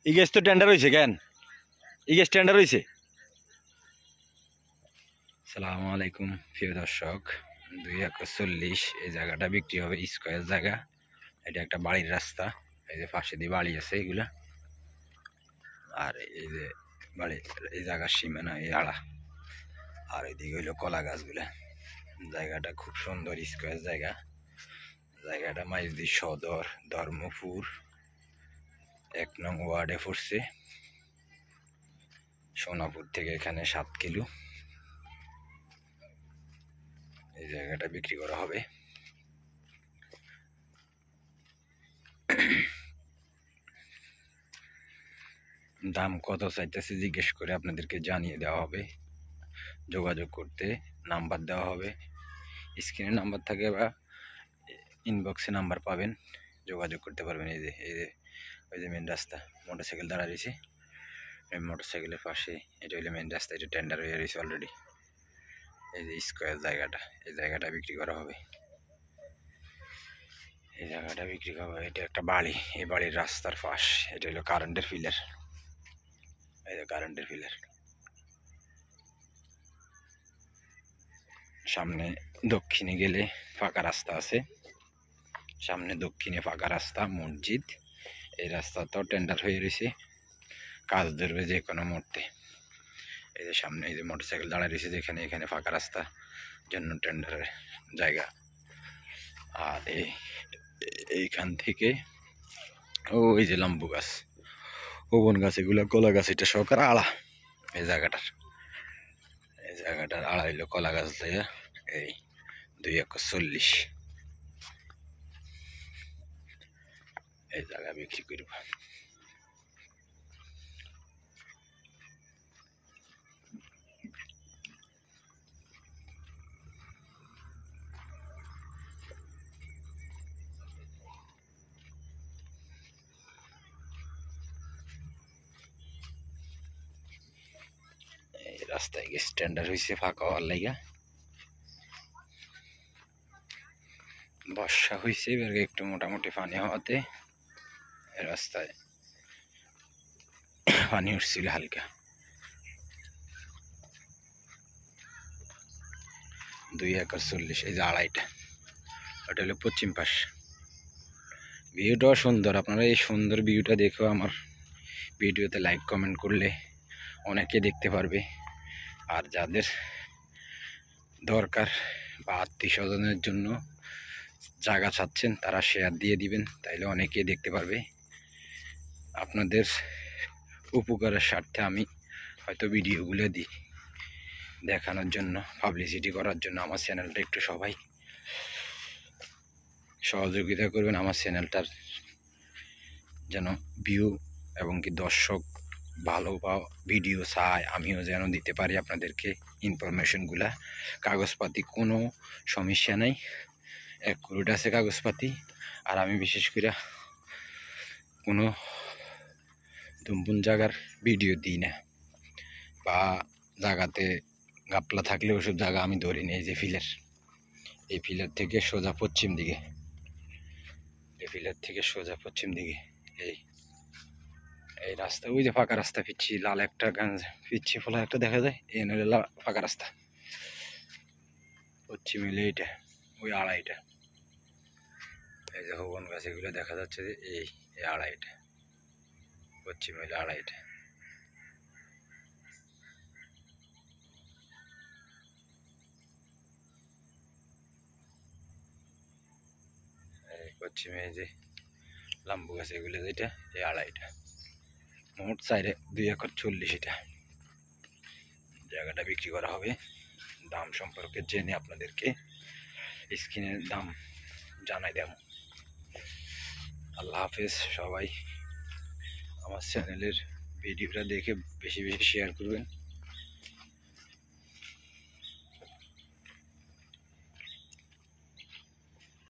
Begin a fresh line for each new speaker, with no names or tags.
ই gas তো tender হয়েছে কেন? ই গ্যাস টেন্ডার হয়েছে। সালামু আলাইকুম প্রিয় দর্শক, 240 এই জায়গাটা বিক্রি হবে, স্কোয়ার জায়গা। এটা একটা বাড়ির রাস্তা, এই যে পাশে দিয়ে বাড়ি আছে এগুলা, আর এই যে বাড়ি, এই জায়গার সীমানা এই আড়া, আর এদিকে হইলো কলা গাছগুলা। জায়গাটা খুব সুন্দর, স্কোয়ার জায়গা। জায়গাটা মাইজদি সদর, ধর্মপুর 1 নং ওয়ার্ডে পড়ছে। সোনাপুর থেকে এখানে 7 কিলো। এই জায়গাটা বিক্রি করা হবে। দাম কত চাইতেছে জিজ্ঞেস করে আপনাদেরকে জানিয়ে দেওয়া হবে। যোগাযোগ করতে নাম্বার দেওয়া হবে, স্ক্রিনে নাম্বার থাকে বা ইনবক্সে নাম্বার পাবেন, যোগাযোগ করতে পারবেন। এই যে ওই যে মেন রাস্তা, মোটরসাইকেল দাঁড়া রয়েছে, এই মোটরসাইকেলের পাশে এটা হইলে মেন রাস্তা। এটা টেন্ডার হয়ে রয়েছে অলরেডি। এই যে স্কোয়ার জায়গাটা, এই জায়গাটা বিক্রি করা হবে। এই জায়গাটা বিক্রি করা হবে। এটা একটা বাড়ি, এই বাড়ির রাস্তার পাশ। এটা হলো কারেন্টের পিলার, এই যে কারেন্টের পিলার। সামনে দক্ষিণে গেলে ফাঁকা রাস্তা আছে, সামনে দক্ষিণে ফাঁকা রাস্তা, মসজিদ। এই রাস্তাটাও টেন্ডার হয়ে রয়েছে, কাজ ধরবে যে কোনো মুহূর্তে। এই যে সামনে এই যে মোটরসাইকেল দাঁড়া রয়েছে যেখানে, এখানে ফাঁকা রাস্তা জন্য টেন্ডারের জায়গা। আর এইখান থেকে ওই যে লাম্বু গাছ, ওবন গাছ, এগুলো কলা গাছ, এটা সহকার আড়া। এই জায়গাটার আড়া হইলো কলা গাছ দিয়ে। এই 240 এই জায়গা বিক্রি করব। এই রাস্তায় গিয়ে স্ট্যান্ডার্ড হয়েছে ফাঁকা হওয়ার লাইগা। বর্ষা হয়েছে এবার একটু মোটামুটি পানি হওয়াতে রাস্তায় পানি উঠছিল হালকা। 240 এই যে আড়াইটা, ওটা হলো পশ্চিম পাশ। ভিউটাও সুন্দর। আপনারা এই সুন্দর ভিউটা দেখেও আমার ভিডিওতে লাইক কমেন্ট করলে অনেকে দেখতে পারবে। আর যাদের দরকার বা আত্মীয় স্বজনের জন্য জায়গা চাচ্ছেন তারা শেয়ার দিয়ে দিবেন, তাইলে অনেকে দেখতে পারবে। আপনাদের উপকারের স্বার্থে আমি হয়তো ভিডিওগুলো দিই দেখানোর জন্য, পাবলিসিটি করার জন্য। আমার চ্যানেলটা একটু সবাই সহযোগিতা করবেন, আমার চ্যানেলটার যেন ভিউ এবং কি দর্শক ভালো বা ভিডিও চায়, আমিও যেন দিতে পারি আপনাদেরকে ইনফরমেশনগুলা। কাগজপাতি কোনো সমস্যা নাই, অ্যাকুরেট আছে কাগজপাতি। আর আমি বিশেষ করে কোনো দুম্বুন জায়গার ভিডিও দিই না, বা জায়গাতে গাপলা থাকলে ওসব জায়গা আমি ধরি না। এই যে ফিলার, এই ফিলার থেকে সোজা পশ্চিম দিকে, এই ফিলার থেকে সোজা পশ্চিম দিকে এই রাস্তা, ওই যে ফাঁকা রাস্তা পিচ্ছি লাল একটা পিচ্ছি ফোলা একটা দেখা যায়, এই নইলে ফাঁকা রাস্তা। পশ্চিম হইলে এইটা, ওই আড়াইটা। এই যে হবন গাছ এগুলো দেখা যাচ্ছে যে এই আড়াইটা, পশ্চিম হইলে আড়াইটা। পশ্চিমে এই যে লাম্বু গাছ এগুলো যেটা, এই আড়াইটা। মোট সাইডে 240 এটা। জায়গাটা বিক্রি করা হবে। দাম সম্পর্কে জেনে আপনাদেরকে স্ক্রিনের দাম জানাই দেব। আল্লাহ হাফেজ। সবাই আমার চ্যানেলের ভিডিওটা দেখে বেশি বেশি শেয়ার করবেন।